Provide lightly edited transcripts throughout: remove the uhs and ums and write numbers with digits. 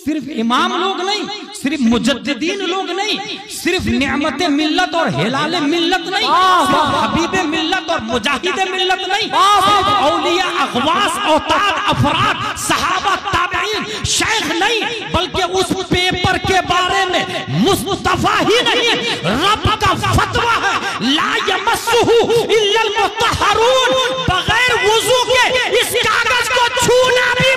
सिर्फ इमाम लोग नहीं, सिर्फ मुजद्दिदीन लोग नहीं, सिर्फ निअमते मिल्लत और हिलाले मिल्लत नहीं, सिर्फ हबीबे मिल्लत और मुजाहिदे मिल्लत नहीं, सिर्फ औलिया अगवास औताद अफराद सहाबा ताबईन शेख नहीं, बल्कि उस पेपर के बारे में मुस्तफा ही नहीं रब का फतवा है, ला यमस्सुहु इल्लल मुत्तहरून, बगैर वुजू के इस कागज को छूना भी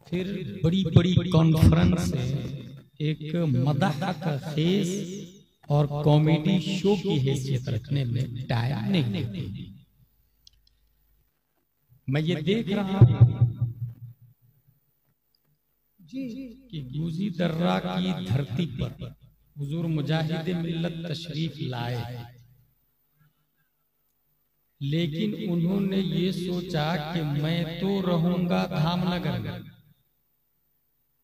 फिर बड़ी बड़ी कॉन्फ्रेंस से एक मदह का खेस और कॉमेडी शो की हैसियत रखने में टाइम नहीं देती। मैं ये देख रहा हूं कि गुजी दर्रा की धरती पर हुजूर मुजाहिद मिल्लत तशरीफ लाए, लेकिन उन्होंने ये सोचा कि मैं तो रहूंगा धामनगर में,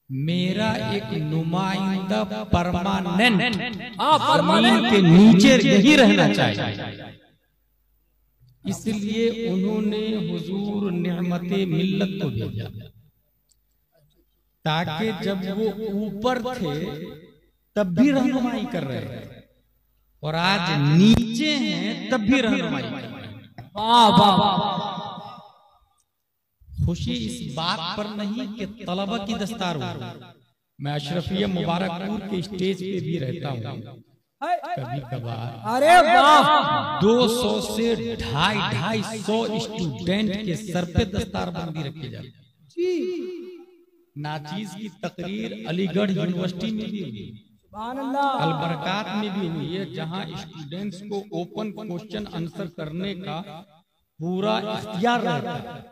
मेरा एक नुमाइंदा परमानेंट जमीन के नीचे यही रहना चाहिए। इसलिए उन्होंने हुजूर निअमते मिल्लत को भेजा, ताकि जब वो ऊपर थे तब भी रहनुमाई कर रहे हैं और आज नीचे हैं तब भी रहनुमाई कर रहे हैं। वाह वाह। खुशी इस बात पर नहीं कि तलबा की दस्तार हो। मैं अशरफिया मुबारकपुर के स्टेज पे भी रहता हूँ कभी कभार, अरे वाह, 200 से 250 स्टूडेंट के सर पे दस्तारबंदी रखी जाती है। नाचीज की तकरीर अलीगढ़ यूनिवर्सिटी में भी हुई, अलबरकात में भी हुई है, जहां स्टूडेंट्स को ओपन क्वेश्चन आंसर करने का पूरा इख्तियार रहता है,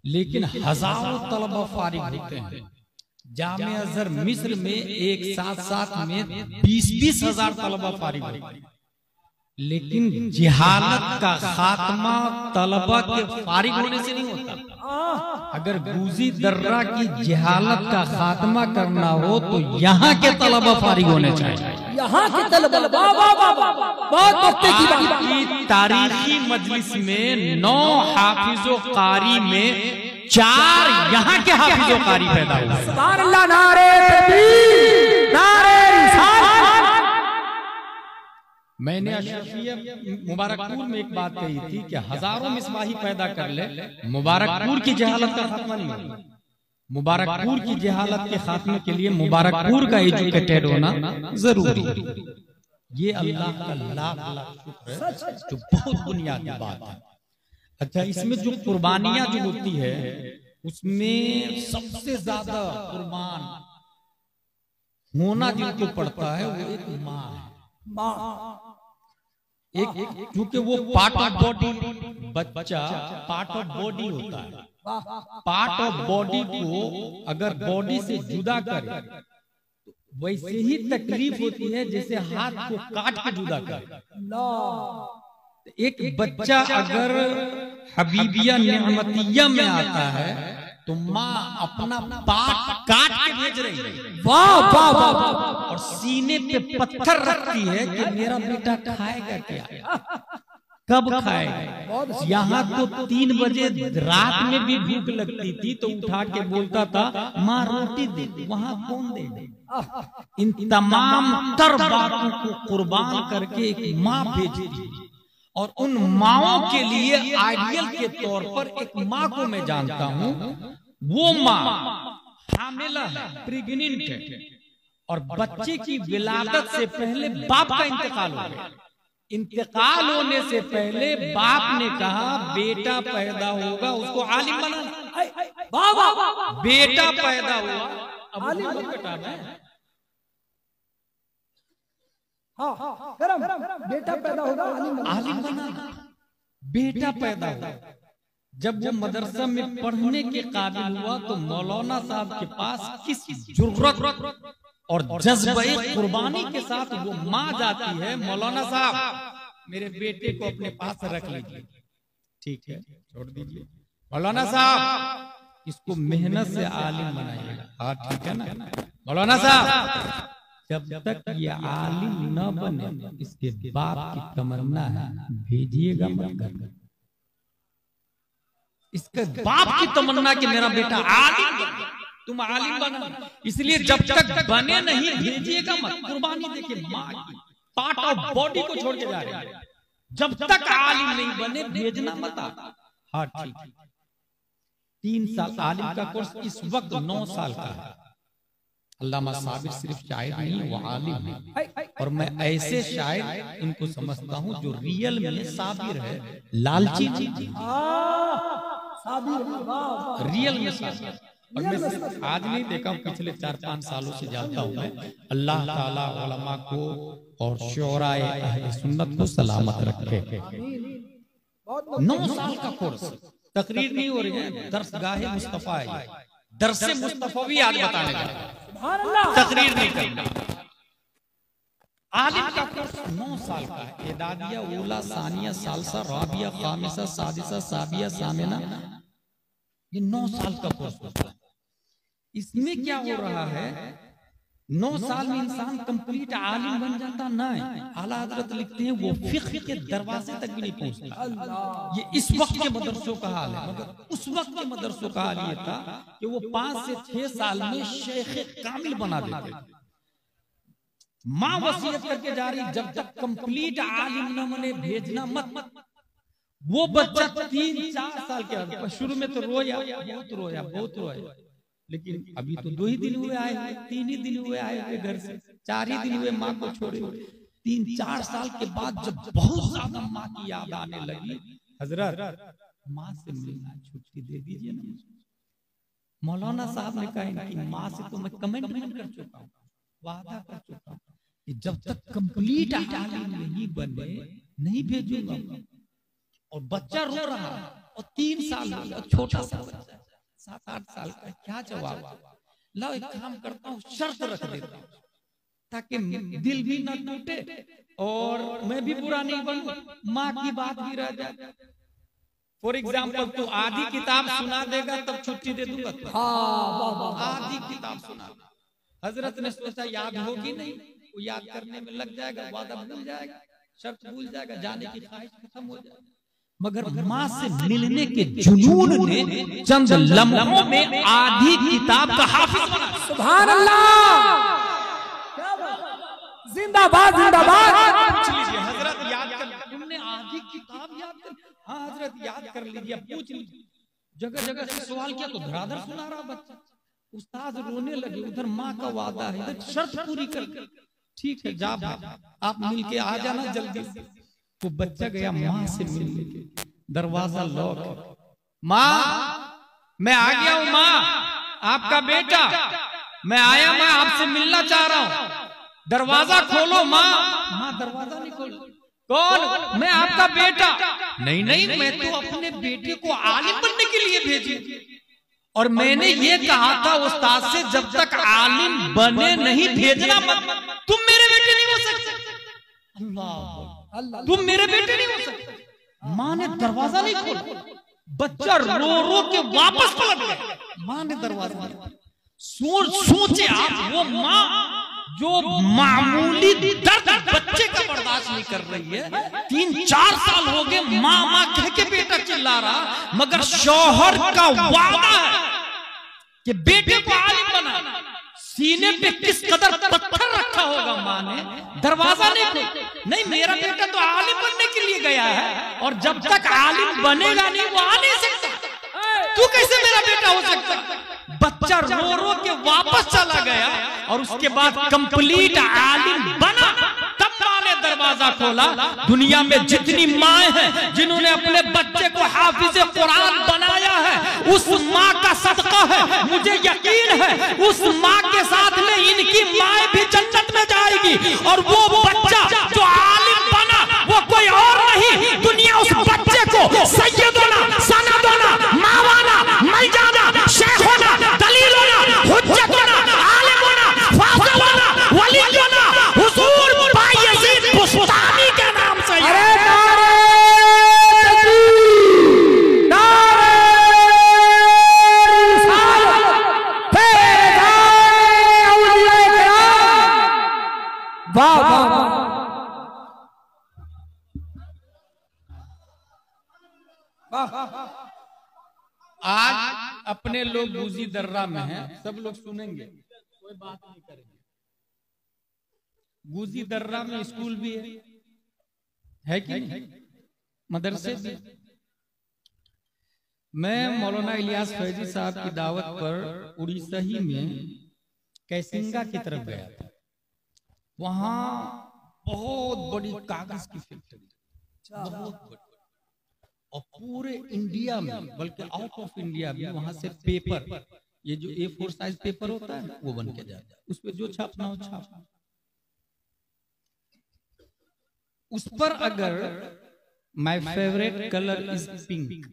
लेकिन हजारों तलबा फारिग होते हैं। जामे अजहर मिस्र में एक साथ में 20-20 हजार तलबा फारिग होते हैं, लेकिन जिहालत का खात्मा तलबा के फारिग होने से नहीं होता। अगर गुजी दर्रा की जिहालत का खात्मा करना हो तो यहाँ के तलबा फारिग होने चाहिए। यहाँ के तलबा की तारीखी मजलिस में 9 हाफिजो कारी में 4 यहाँ के हाफिजो कारी पैदा हुए। सुभान अल्लाह, नारे तकबीर, नारे रिसालत। मैंने अशरफिया मुबारकपुर में एक बात कही थी कि हजारों मिसबाही पैदा कर ले, मुबारकपुर की जहालत का खात्मा नहीं होगा। मुबारकपुर की जहालत के खात्मे के लिए मुबारकपुर का एजुकेटेड होना जरूरी है। ये अल्लाह का लाख शुक्र है, जो बहुत बुनियादी बात है। अच्छा, इसमें जो कुर्बानियां जो होती है उसमें सबसे ज्यादा कुर्बान होना जिनको पड़ता है वो एक माँ है। एक क्योंकि वो पार्ट ऑफ बॉडी, बच्चा पार्ट ऑफ बॉडी होता है। पार्ट ऑफ बॉडी को अगर बॉडी से जुदा करे वैसे ही तकलीफ होती है जैसे हाथ को काट के जुदा करे। एक बच्चा अगर हबीबिया निअमतिया में आता है तो माँ अपना पार्ट काट के भेज रही है, वाह वाह वाह, और सीने पे पत्थर रखती है कि मेरा बेटा खाएगा क्या, कब खाएगा। यहाँ तो 3 बजे रात में भी भूख लगती थी तो उठा के बोलता था माँ रोटी दे, वहां कौन दे। इन तमाम तर बातों को कुर्बान करके एक माँ भेजती, और उन माओं के लिए आइडियल के तौर पर एक माँ को मैं जानता हूँ। वो माँ हामिला है, प्रेग्नेंट है, और बच्चे की विलादत से पहले बाप का इंतकाल हो गया। इंतकाल होने से पहले बाप ने कहा बेटा पैदा होगा उसको आलिम बनाना। बेटा पैदा हुआ, अब बेटा है, बेटा पैदा होगा आलिम बनाना। बेटा पैदा हुआ, जब वो मदरसा में पढ़ने के काबिल हुआ तो मौलाना साहब के पास किस जुर्रत और जज्बे कुर्बानी के साथ वो माँ जाती है, मौलाना साहब मेरे बेटे को अपने पास रख लीजिए। ठीक है, छोड़ दीजिए मौलाना साहब, इसको मेहनत से आलिम बनाइएगा। हाँ ठीक है ना मौलाना साहब, जब तक ये आलिम न बने इसके बाप की तमन्ना है भेजिएगा मत कर। इसके बाप की तमन्ना कि मेरा बेटा आलिम बने, तुम आलिम बना। इसलिए जब तक बने नहीं भेजिएगा मत। कुर्बानी देखिए माँ की, पार्ट ऑफ बॉडी को छोड़ के जा रहे हैं। जब तक आलिम नहीं बने भेजना मत आप। हाँ ठीक, 3 साल आलिम का कोर्स इस वक्त 9 साल का है। अल्लामा साबिर सिर्फ शायर नहीं, वो आलिम है। और मैं ऐसे शायर इनको समझता हूँ जो रियल में साबिर है, लालची नहीं, रियल में साबिर। और मैं सिर्फ आज नहीं देखा, पिछले 4-5 सालों से जानता हूँ मैं। अल्लाह ताला उलमा को और शोराए अहले सुन्नत को सलामत रखे। 9 साल का कोर्स, तकरीर नहीं हो रही है, दर्सगाहे मुस्तफा है। दरसे मुस्तफा भी आज बताने का, तकरीर नहीं करना। आलिम का कोर्स 9 साल का है। एदादिया, ओला, सानिया, सालसा, राबिया, खामिसा, सादिसा, साबिया, सामिना, ये 9 साल का कोर्स होता है। इसमें क्या हो रहा है, 9 साल में इंसान कंप्लीट आलिम बन जाता नहीं। आला हजरत लिखते हैं वो फिक्र के दरवाजे तक भी नहीं पहुंचता। ये इस वक्त के मदरसों का हाल है, मगर उस वक्त के मदरसों का हाल ये था कि वो 5 से 6 साल में शेख कामिल बना देते। माँ वसीयत करके जा रही, जब तक कंप्लीट आलिम न बने भेजना मत। वो बच्चा 3-4 साल के, शुरू में तो बहुत रोया, लेकिन अभी तो 2 ही दिन हुए आए हुए, 3 ही दिन हुए आए हुए घर से, 4 ही दिन हुए माँ को छोड़े हुए। 3-4 साल के बाद जब बहुत ज्यादा माँ की याद आने लगी, हजरत माँ से मिलना, छुट्टी दे दीजिए ना। मौलाना साहब ने कहा इनकी माँ से तो मैं कमिटमेंट कर चुका हूँ, वादा कर चुका हूँ कि जब तक कंप्लीट आलिम नहीं बने नहीं भेजूंगा। और बच्चा रो रहा, और 3 साल हो गया, छोटा सा बच्चा 7-8 साल का, क्या जवाब? लो एक काम करता हूँ, शर्त रख देता हूँ ताकि दिल भी न टूटे और मैं भी बुरा नहीं बनूं, माँ की बात भी रह जाए। फॉर एग्जाम्पल, तो आधी किताब सुना देगा तब छुट्टी दे दूंगा। आधी किताब सुना, हजरत ने सोचा याद होगी नहीं, वो याद करने में लग जाएगा, वादा भूल जाएगा, शर्त भूल जाएगा, जाने की ख्वाहिश खत्म हो जाएगी। मगर माँ से मिलने के जुनून ने चंद लम्हों में आधी किताब का हाफिज बना। सुभान अल्लाह, जिंदाबाद जिंदाबाद। पूछ लीजिए हजरत, याद कर, तुमने आधी किताब याद कर? हाँ हजरत याद कर लीजिए। पूछ लीजिए, जगह जगह से सवाल किया तो धराधर सुना रहा बच्चा। उस्ताद रोने लगे, उधर माँ का वादा है, इधर शर्त पूरी कर। ठीक है, जा आप मिल के आ जाना जल्दी से। वो बच्चा गया माँ से मिलने के, दरवाजा लॉक। माँ मैं आ गया हूँ, माँ आपका बेटा, मैं आया, मैं आपसे मिलना चाह रहा हूँ, दरवाजा खोलो माँ। माँ दरवाजा नहीं खोल। कौन? मैं आपका बेटा। नहीं नहीं, मैं तो अपने बेटे को आलिम बनने के लिए भेजी, और मैंने ये कहा था उस्ताद से जब तक आलिम बने नहीं भेजना मत। तुम मेरे बेटे नहीं हो सकते। अल्लाह, तुम मेरे बेटे नहीं हो सकते। माँ ने दरवाजा नहीं खोला, बच्चा रो रो के वापस पलट गया। माँ ने दरवाजा नहीं। सोचे आप, वो माँ जो मामूली दर्द बच्चे का बर्दाश्त नहीं कर रही है, 3-4 साल हो गए माँ माँ कह के बेटा चिल्ला रहा, मगर शौहर का वादा है कि बेटे को आलिम बना। सीने पे किस कदर पत्थर रखा होगा माँ ने, दरवाजा नहीं खोला। नहीं, मेरा बेटा तो आलिम बनने के लिए गया है, और जब तक आलिम बनेगा नहीं वो आ नहीं सकता। तू कैसे मेरा बेटा हो सकता? बच्चा रो रो के वापस चला गया, और उसके बाद कंप्लीट आलिम बना। तब माँ ने दरवाजा खोला। दुनिया में जितनी माँ हैं जिन्होंने अपने बच्चे को हाफिज कुरान बनाया है, उस माँ का सदका है, मुझे यकीन है उस माँ के साथ में इनकी माँ भी जन्नत में जाएगी। और वो बच्चा जो आलिम बना वो कोई और नहीं, दुनिया उस बच्चे को सैयदोना, सनदोना, मावाना, मैजाना, शेखोना, दलीलोना, हुज्जतोना, आलिमोना, फाज़िलोना, वलीयोना, हुजूर बायजीद बुस्तामी के नाम से। अरे नारे तकबीर, नारे रिसालत, फेज़ औलिया किराम। वाह आज अपने लोग गुजी दर्रा में हैं, सब लोग सुनेंगे, कोई बात नहीं करेंगे। गुजी दर्रा में स्कूल भी है कि नहीं, मदरसे भी। मैं मौलाना इलियास फैजी साहब की दावत पर उड़ीसा ही में कैसिंगा की तरफ गया था। वहां बहुत बड़ी कागज की फैक्ट्री, बहुत बड़ी, और पूरे इंडिया में बल्कि आउट ऑफ इंडिया भी वहां से पेपर, ये जो A4 साइज पेपर होता है वो बन के जाता है, उस पर जो छापना हो छापना। उस पर अगर my favourite colour is pink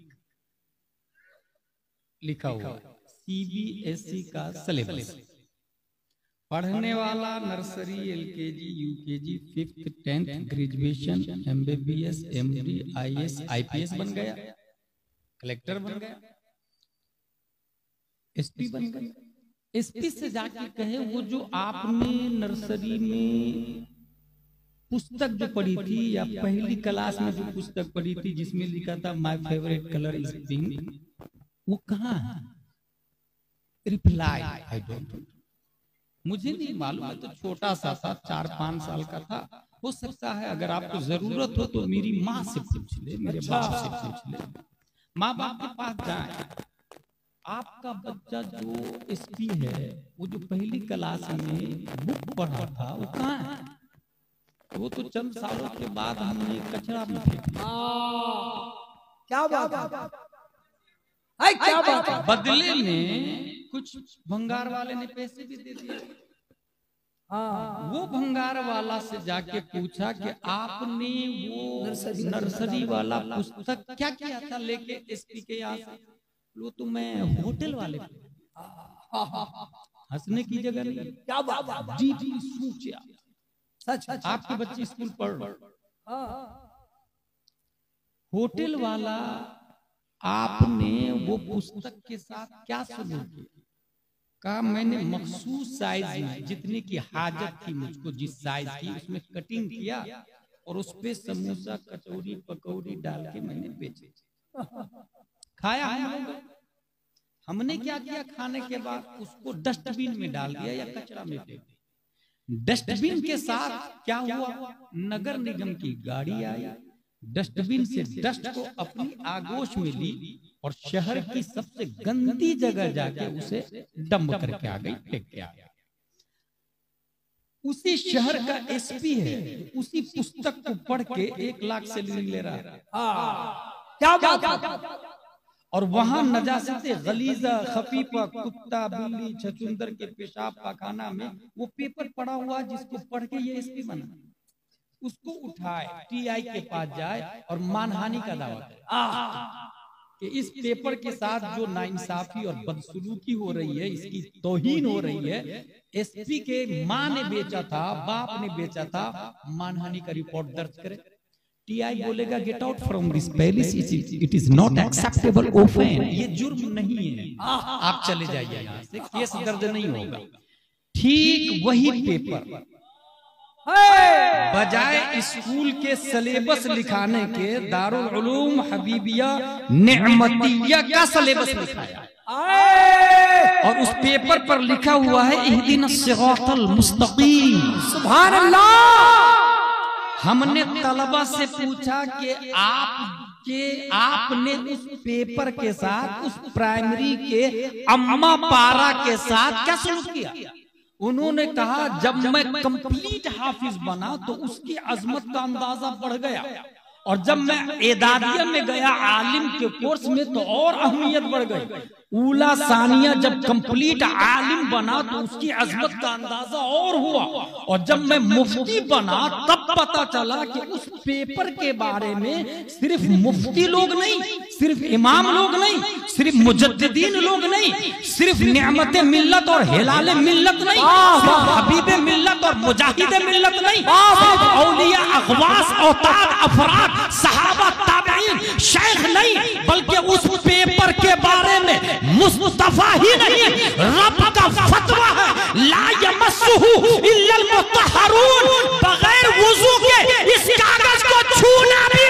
लिखा हुआ, CBSE का सिलेबस, पढ़ने वाला nursery, LKG, UKG, 5th 10th graduation, MBBS, MD, IAS, IPS बन गया, कलेक्टर बन गया, SP बन गया। SP से जाके कहे वो जो आपने नर्सरी में पुस्तक जो पढ़ी थी या पहली क्लास में जो पुस्तक पढ़ी थी जिसमें लिखा था my favourite colour is pink, वो कहाँ है? रिप्लाई आई डोंट नो, मुझे नहीं मालूम, मैं तो छोटा सा था, 4-5 साल का था। हो सकता है अगर आपको जरूरत हो तो मेरी माँ से पूछ ले, मेरे बाप से पूछ ले, माँ बाप के पास जाए। आपका बच्चा जो SP है, वो जो पहली क्लास में बुक पढ़ा था वो कहाँ है? वो तो चंद सालों के बाद हमने कचरा में फेंक दिया। क्या बात है, क्या बात है। बदले में कुछ भंगार वाले ने पैसे भी दे दिए। वो भंगार वाला से जाके पूछा कि आपने वो नर्सरी वाला पुस्तक क्या किया था लेके SP के यहाँ से? वो तो मैं होटल वाले हंसने की जगह नहीं, क्या बात, जी सोचा सच, आपके बच्चे स्कूल पढ़ रहे, होटल वाला आपने वो पुस्तक के साथ क्या सलूक किया? कहा मैंने मखसूस साइज में जितने की हाजत थी मुझको, जिस साइज की, उसमें कटिंग किया और उस पे समोसा, कचौरी, पकौड़ी डाल के मैंने बेचे, खाया हम लोग। हमने क्या किया, खाने के बाद उसको डस्टबिन में डाल दिया या कचरा में फेंक दिया। डस्टबिन के साथ क्या हुआ, नगर निगम की गाड़ी आई, डस्टबिन से डस्ट को अपनी आगोश में ली और शहर की सबसे गंदी जगह जाके उसे डंप करके आ गई, फेंक के आ गई। उसी शहर का SP है, उसी पुस्तक को पढ़ के 1 लाख सैलरी ले रहा है। क्या बात। और वहां नजासते गलीजा, खफीफा, कुत्ता, बिल्ली, छछूंदर के पेशाब पाखाना में वो पेपर पड़ा हुआ जिसको पढ़ के ये SP बना, उसको उठाए TI के पास जाए और मानहानि का दावा करे कि इस पेपर के साथ जो नाइंसाफी और बदसलूकी हो रही है, इसकी तौहीन हो रही है, SP के माँ ने बेचा था, बाप ने बेचा था, मानहानि का रिपोर्ट दर्ज करे। TI बोलेगा get out from this palace, it is not acceptable offence, ये जुर्म नहीं है, आप चले जाइए यहाँ से, केस दर्ज नहीं होगा। ठीक वही पेपर बजाय स्कूल के सिलेबस लिखाने के दारुल उलूम हबीबिया नेमतिया का सिलेबस लिखाया और उस पेपर पर लिखा हुआ है इहदिनस सिरातल मुस्तकीम। सुभान अल्लाह। हमने तलबा से पूछा कि आपने उस पेपर के साथ, उस प्राइमरी के अम्मा पारा के साथ क्या सलूक किया? उन्होंने कहा जब मैं कंप्लीट हाफिज बना तो उसकी अजमत का अंदाजा बढ़ गया, और जब मैं एदादिया में गया आलिम के कोर्स में तो और अहमियत बढ़ गई। ऊला सानिया जब कंप्लीट आलिम बना तो उसकी अजमत का अंदाजा और हुआ, और जब मैं मुफ्ती बना तब पता चला कि उस पेपर के बारे में सिर्फ मुफ्ती लोग नहीं, सिर्फ इमाम लोग नहीं, सिर्फ मुजद्दिदीन लोग नहीं, सिर्फ नेमते मिल्लत और हिलाले मिल्लत नहीं, सिर्फ हबीबे मिल्लत और मुजाहिदे मिल्लत नहीं, सिर्फ औलिया, अगवास, औताद, अफराद, सहाबा, ताबईन, शेख नहीं, बल्कि उस पेपर के बारे में मुस्तफा ही नहीं रब का फतवा है, ला यमस्सुहु इल्लल मुत्तहरून, बगैर वुजू के इस कागज को छूना भी